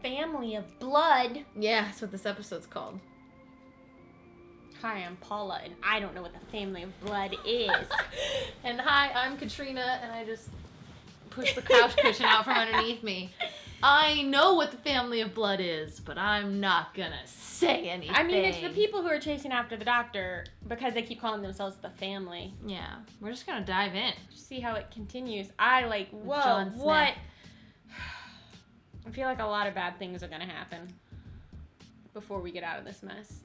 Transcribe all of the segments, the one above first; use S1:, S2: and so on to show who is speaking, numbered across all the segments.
S1: family of blood.
S2: Yeah, that's what this episode's called.
S1: Hi, I'm Paula, and I don't know what the family of blood is.
S2: And hi, I'm Katrina, and I just pushed the couch cushion out from underneath me. I know what the family of blood is, but I'm not gonna say anything.
S1: I mean, it's the people who are chasing after the doctor because they keep calling themselves the family.
S2: Yeah, we're just gonna dive in.
S1: See how it continues. Whoa,
S2: Joan
S1: what? I feel like a lot of bad things are gonna happen before we get out of this mess.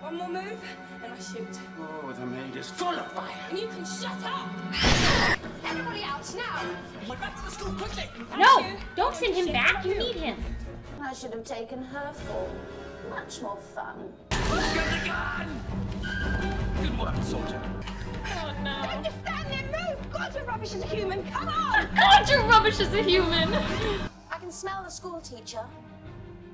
S3: One more move, and I shoot.
S4: Oh, the maid is full of fire.
S3: And you can shut up! Everybody out, now!
S4: Back to the school, quickly!
S1: No! Don't send him back. You need him.
S5: I should have taken her for much more fun.
S4: Get the gun! Good work, soldier.
S1: Oh, no.
S3: Don't just stand there, move! God, you're rubbish as a human, come on!
S2: God, you're rubbish as a human!
S5: I can smell the school teacher.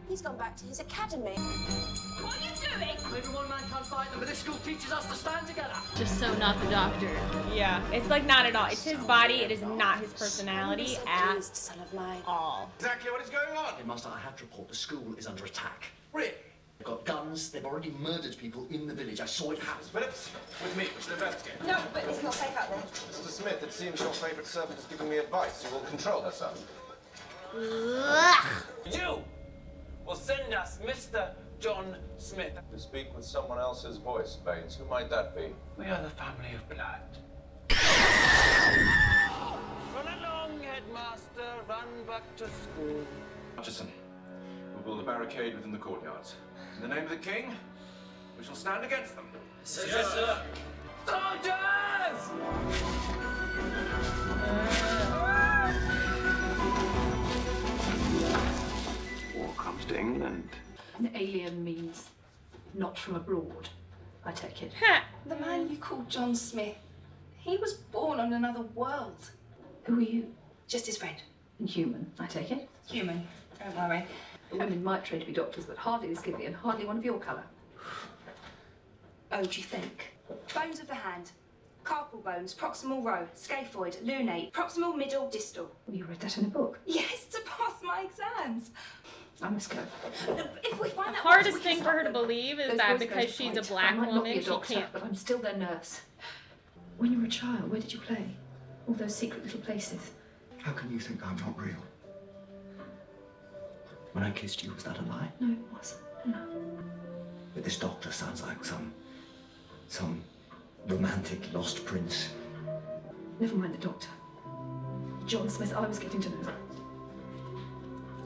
S5: He's gone back to his academy.
S3: What are you doing?
S4: Maybe one man can't fight them, but this school teaches us to stand together.
S2: Just so not the doctor.
S1: Yeah, it's like not at all. It's his body. It is not his personality at
S5: Son of mine.
S1: all.
S4: Exactly what is going on?
S6: Master, I have to report the school is under attack. Really? They've got guns, they've already murdered people in the village. I saw it happen.
S7: Phillips, with me, we should investigate.
S3: No, but it's not safe out there.
S7: Mr. Smith, it seems your favourite servant has given me advice. You will control her, son.
S8: You will send us Mr. John Smith.
S7: To speak with someone else's voice, Baines. Who might that be?
S8: We are the family of blood. Run along, headmaster. Run back to school.
S7: Hutchison, we'll build a barricade within the courtyards. In the name of the king, we shall stand against them.
S8: Yes, sir. Soldiers!
S4: War comes to England.
S9: An alien means not from abroad, I take it.
S3: The man you call John Smith, he was born on another world.
S9: Who are you?
S3: Just his friend.
S9: Human, I take it.
S3: Human, don't worry.
S9: The women might train to be doctors, but hardly this giddy and hardly one of your colour.
S3: Oh, do you think? Bones of the hand. Carpal bones, proximal row, scaphoid, lunate, proximal, middle, distal.
S9: You read that in a book.
S3: Yes, to pass my exams.
S9: I must go.
S3: If we find
S1: The
S3: out
S1: hardest
S3: we can
S1: thing for
S3: stop
S1: her to
S3: them.
S1: believe is
S9: Those
S1: that
S9: boys go
S1: because
S9: to
S1: she's a
S9: fight.
S1: black
S9: I might not
S1: woman,
S9: be a
S1: she
S9: doctor,
S1: can't.
S9: but I'm still their nurse. When you were a child, where did you play? All those secret little places.
S6: How can you think I'm not real? When I kissed you, was that a lie?
S9: No, it wasn't. No.
S6: But this doctor sounds like some romantic lost prince.
S9: Never mind the doctor. John Smith, I was getting to know.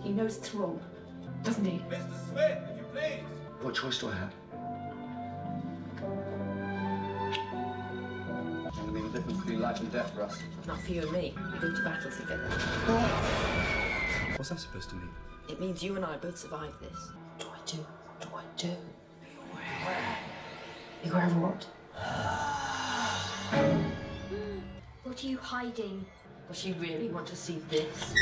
S9: He knows it's wrong, doesn't he?
S7: Mr. Smith, if you please.
S6: What choice do I have?
S7: It's going to be the difference between life and death for us.
S10: Not for you and me. We go to battle together.
S4: What's that supposed to mean?
S10: It means you and I both survive this.
S9: What do I do? What do I do? Beware. Beware of what?
S5: What are you hiding?
S10: Does she really want to see this?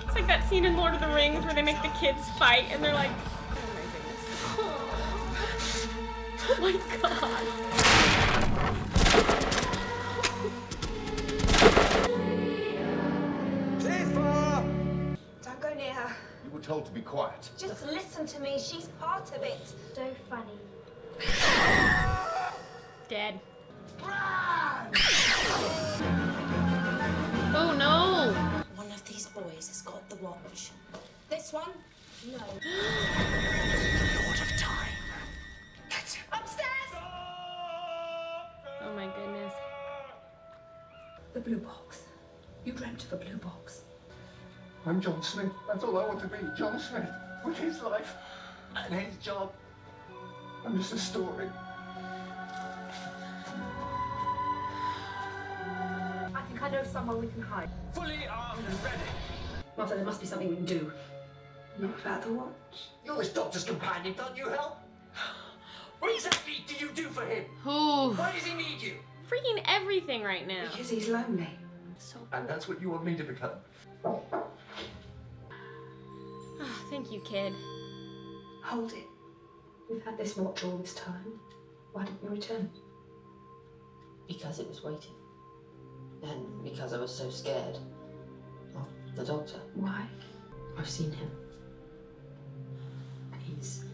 S1: It's like that scene in Lord of the Rings where they make the kids fight and they're like, oh my god.
S3: Don't go near her.
S7: You were told to be quiet.
S3: Just listen to me. She's part of it.
S5: So funny.
S1: Dead.
S2: Oh no!
S5: One of these boys has got the watch.
S3: This one?
S5: No.
S6: Lord of Time. That's it.
S3: Upstairs!
S1: Oh my goodness.
S9: The blue box. You dreamt of a blue box.
S6: I'm John Smith. That's all I want to be. John Smith. With his life and his job. I'm just a story.
S9: I think I know somewhere we can hide.
S8: Fully armed and ready.
S9: Martha, there must be something we can do.
S3: Not about the watch.
S6: You're this doctor's companion. Can't you help? What exactly do you do for him?
S2: Ooh.
S6: Why does he need you?
S1: freaking everything right now.
S9: Because he's lonely.
S1: So
S6: And that's what you want me to become.
S1: oh, thank you, kid.
S9: Hold it. We've had this watch all this time. Why didn't you return it?
S10: Because it was waiting. And because I was so scared of the doctor.
S9: Why?
S10: I've seen him. He's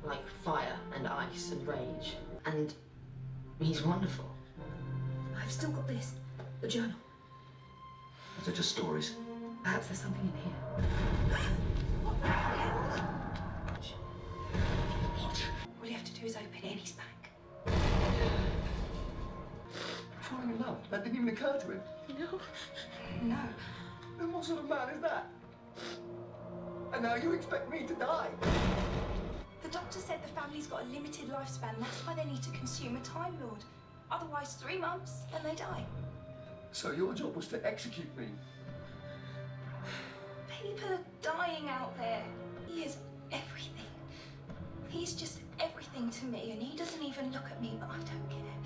S10: like fire and ice and rage. And he's wonderful.
S9: I've still got this. The journal.
S6: Those are just stories.
S9: Perhaps there's something in here. All you have to do is open it and he's back.
S6: Falling in love? That didn't even occur to him.
S1: No.
S9: No.
S6: Then what sort of man is that? And now you expect me to die?
S3: The doctor said the family's got a limited lifespan. That's why they need to consume a Time Lord. Otherwise, 3 months and they die.
S6: So your job was to execute me?
S3: People are dying out there. He is everything. He's just everything to me, and he doesn't even look at me, but I don't care.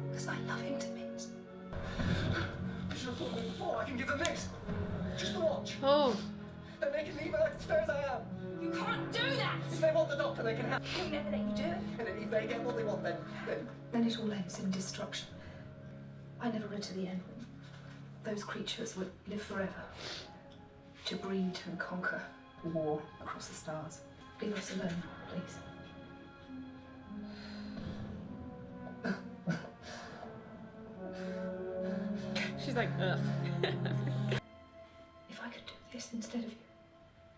S3: Because I love him to bits.
S6: You should have told me before. I can give them this. Just the watch.
S1: Oh.
S6: Then they can leave me like as fair as I am.
S3: You can't do that!
S6: If they want the doctor, they can have.
S3: He'll never let you do it.
S6: And if they get what they want, then
S9: Then it all ends in destruction. I never read to the end. Those creatures would live forever. To breed and conquer war across the stars. Leave us alone, please.
S1: She's like, ugh.
S9: If I could do this instead of you,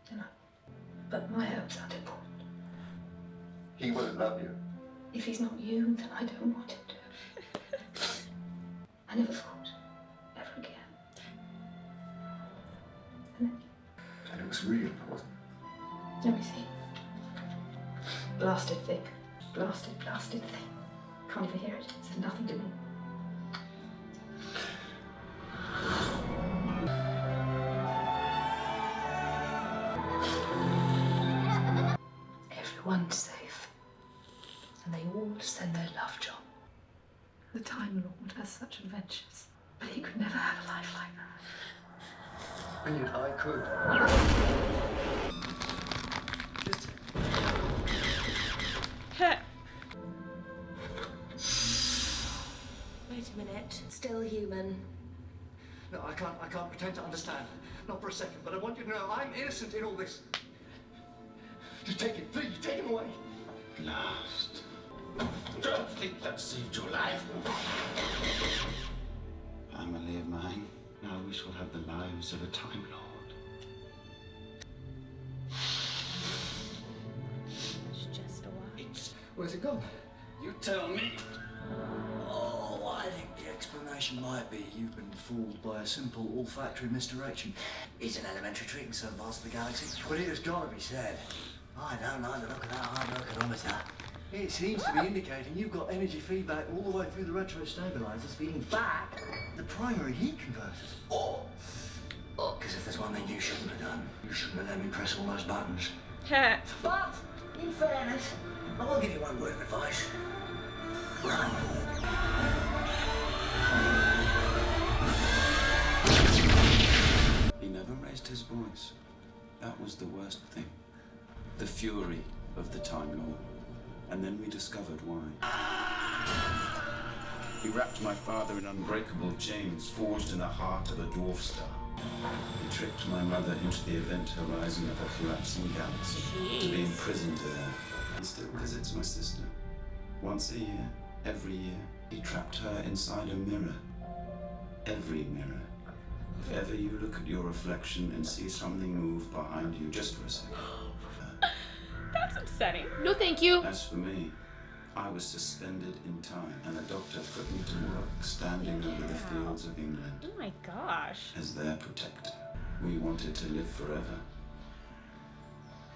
S9: then I would. But my hopes aren't important.
S6: he wouldn't love you.
S9: If he's not you, then I don't want him to. I never thought. Ever again. And then,
S6: And it was real, wasn't
S9: let me see. Blasted thing. Blasted thing. Can't even hear it. It says nothing to me. Everyone's safe. And they all send their love, John. The Time Lord has such adventures. But he could never have a life like that.
S6: it? And yet I could. Just
S5: Wait a minute. Still human.
S6: no, I can't pretend to understand. Not for a second, but I want you to know I'm innocent in all this. Just take it, please, take him away.
S4: Last. Don't think that saved your life. Family of mine, now we shall have the lives of a Time Lord.
S1: It's just a while.
S6: Where's it gone?
S4: You tell me.
S11: Oh, I think the explanation might be you've been fooled by a simple olfactory misdirection. It's an elementary trick in some parts of the galaxy. But it has got to be said, I don't like the look of that hydrochronometer. It seems to be indicating you've got energy feedback all the way through the retro stabilizers, feeding back the primary heat converters. Because if there's one thing you shouldn't have done, you shouldn't have let me press all those buttons. But, in fairness, I will give you one word of advice. Run.
S4: He never raised his voice. That was the worst thing. The fury of the Time Lord. And then we discovered why. He wrapped my father in unbreakable chains forged in the heart of a dwarf star. He tricked my mother into the event horizon of a collapsing galaxy to be imprisoned there. He still visits my sister. Once a year, every year, he trapped her inside a mirror. Every mirror. If ever you look at your reflection and see something move behind you just for a second.
S1: That's upsetting.
S2: No, thank you.
S4: As for me, I was suspended in time, and a doctor put me to work standing over the fields of England
S1: Oh my gosh.
S4: as their protector. We wanted to live forever.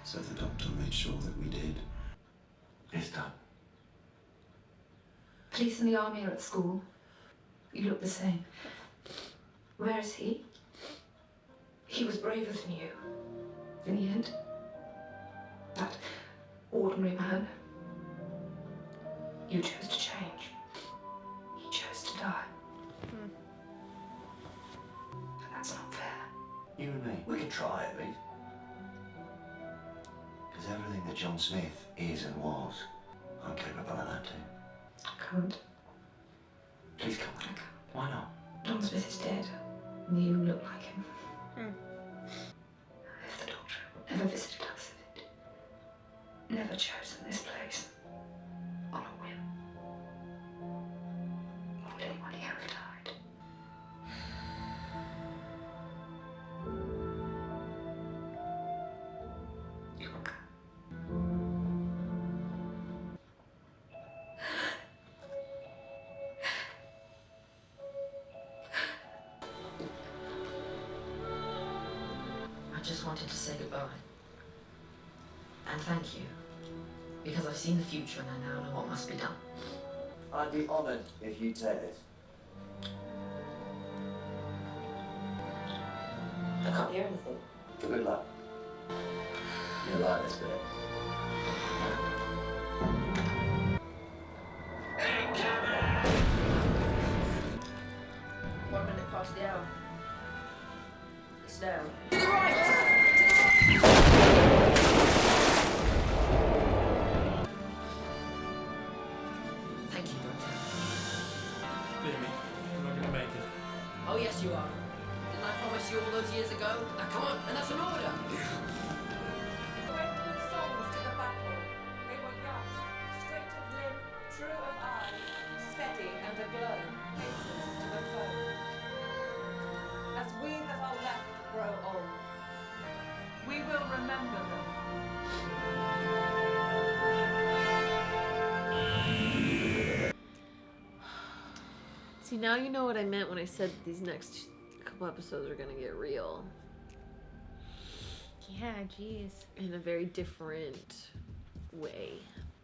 S4: So the doctor made sure that we did.
S6: It's done.
S9: Police and the army are at school. You look the same. Where is he? He was braver than you. In the end. That ordinary man. You chose to change.
S11: try at least. Because everything that John Smith is and was, I'm capable of that too.
S9: I can't.
S11: Please come on. Why not?
S9: John Smith is dead. And you look like him. If the doctor never visited us, if it never chosen this place on a whim, would anyone here have died?
S10: I just wanted to say goodbye. And thank you. Because I've seen the future and I now know what must be done.
S11: I'd be honoured if you'd say this.
S10: I can't hear anything.
S11: Good luck. You'll like this bit.
S10: 1 minute past the hour. It's down. Thank you, Doctor.
S12: Leave me. I'm not gonna make it.
S10: Oh, yes, you are. Didn't I promise you all those years ago? Now, come on, and that's an order.
S3: Went with souls to the battle. They were young, straight of limb, true of eye, steady and aglow, faceless to the foe. As we that are left grow old, we will remember them.
S2: See, now you know what I meant when I said these next couple episodes are gonna get real.
S1: Yeah, jeez.
S2: In a very different way.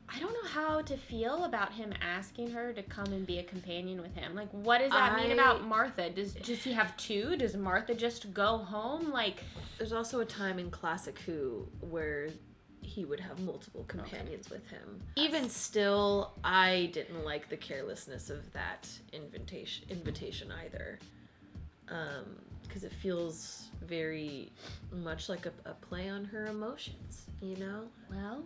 S1: I don't know how to feel about him asking her to come and be a companion with him. Like, what does that mean about Martha? Does he have two? Does Martha just go home? Like,
S2: there's also a time in Classic Who where he would have multiple companions with him. Even still, I didn't like the carelessness of that invitation either. Because it feels very much like a play on her emotions, you know?
S1: well,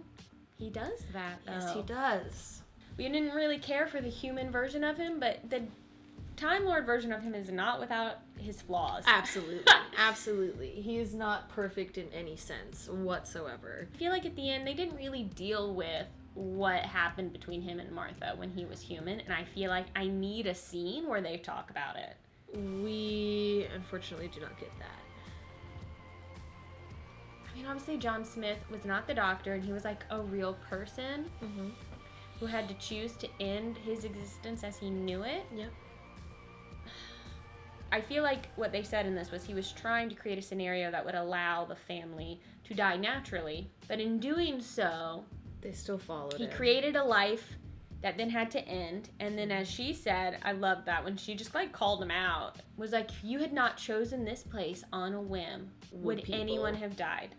S1: he does that, though.
S2: Yes, he does.
S1: We didn't really care for the human version of him, but the Time Lord version of him is not without his flaws.
S2: Absolutely. Absolutely. He is not perfect in any sense whatsoever.
S1: I feel like at the end, they didn't really deal with what happened between him and Martha when he was human, and I feel like I need a scene where they talk about it.
S2: We unfortunately do not get that.
S1: I mean, obviously John Smith was not the doctor, and he was like a real person who had to choose to end his existence as he knew it.
S2: Yep.
S1: I feel like what they said in this was he was trying to create a scenario that would allow the family to die naturally, but in doing so,
S2: they still followed
S1: he
S2: it.
S1: created a life that then had to end, and then as she said, I loved that when she just like called him out, was like, if you had not chosen this place on a whim, would anyone have died?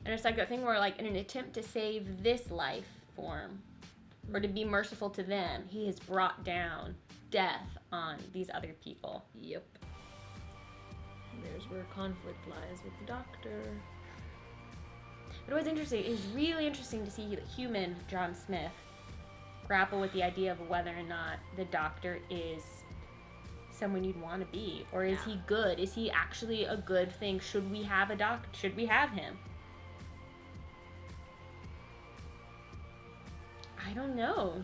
S1: And it's like that thing where like in an attempt to save this life form, or to be merciful to them, he has brought down death on these other people.
S2: Yep. And there's where conflict lies with the doctor.
S1: But it was interesting. It was really interesting to see the human John Smith grapple with the idea of whether or not the doctor is someone you'd want to be, or is he good? Is he actually a good thing? Should we have a doctor? Should we have him? I don't know.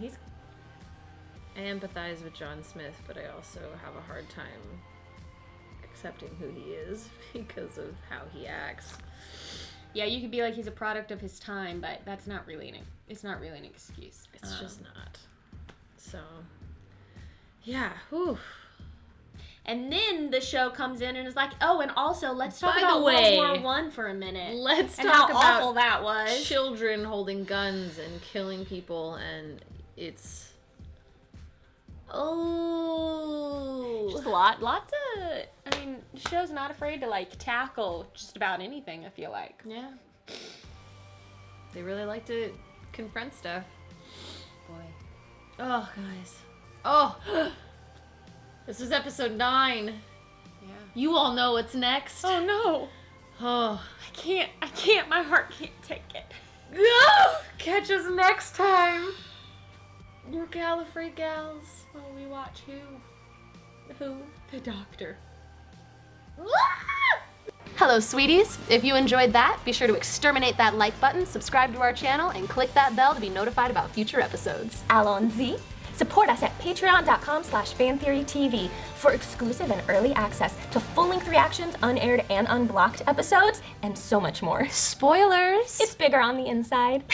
S2: I empathize with John Smith, but I also have a hard time accepting who he is because of how he acts.
S1: Yeah, you could be like he's a product of his time, but that's not really it's not really an excuse.
S2: It's just not. So, yeah. Whew.
S1: And then the show comes in and is like, oh, and also let's talk
S2: By
S1: about
S2: the way,
S1: World War I for a minute.
S2: Let's
S1: and
S2: talk
S1: how
S2: about
S1: awful that was.
S2: Children holding guns and killing people, and it's
S1: just lots of. I mean, the show's not afraid to like tackle just about anything. I feel like.
S2: Yeah. They really like to confront stuff.
S1: Boy.
S2: Oh, guys. Oh. This is episode 9.
S1: Yeah.
S2: You all know what's next.
S1: Oh no.
S2: Oh,
S1: I can't, my heart can't take it.
S2: no! Catch us next time. We're Gallifrey Gals.
S1: While we watch who? The Doctor.
S13: Hello, sweeties. If you enjoyed that, be sure to exterminate that like button, subscribe to our channel, and click that bell to be notified about future episodes.
S14: Alonzi. Support us at patreon.com/fantheorytv for exclusive and early access to full-length reactions, unaired and unblocked episodes, and so much more.
S13: Spoilers!
S14: It's bigger on the inside.